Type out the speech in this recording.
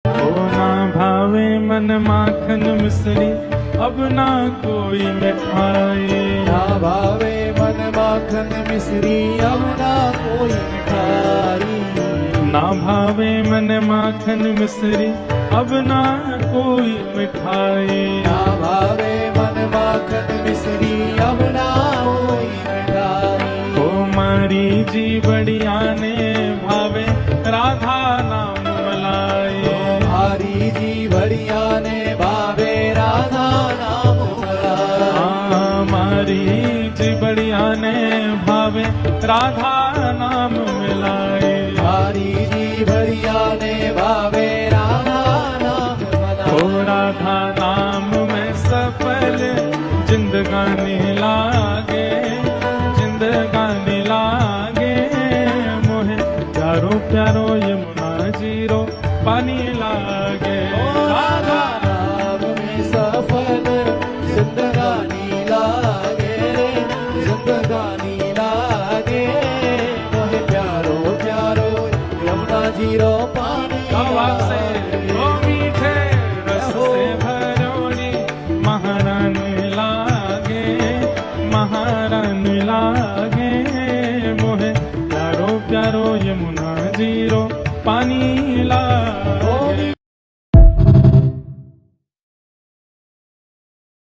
ओ ना भावे मन माखन मिश्री, अब ना कोई मिठाई। ना भावे मन माखन मिश्री, अब ना कोई मिठाई। ना भावे मन माखन मिश्री, अब ना कोई मिठाई। ना भावे मन माखन मिश्री, अब ना कोई मिठाई। ओ मारी जी बढ़िया ने भावे राधा नाम मलाई। मारी जी बढ़िया ने भावे राधा नाम मलाई। मारी जी बढ़िया ने भावे राधा नाम मिलाई। मारी जी बढ़िया ने भावे राधा नाम मलाई। ओ राधा नाम में सफल जिंदगानी लागे, जिंदगानी लागे। मोहे प्यारो प्यारो यमुना जीरो पानी लागे। राधा नाम में सफल जिंदगानी लागे, जिंदगानी लागे। मोहे प्यारो प्यारो यमुना जीरो पानी से ओ मीठे रस से भरोरी महारानी लागे, महारानी लागे। मोहे प्यारो प्यारो यमुना जीरो पानी लागे।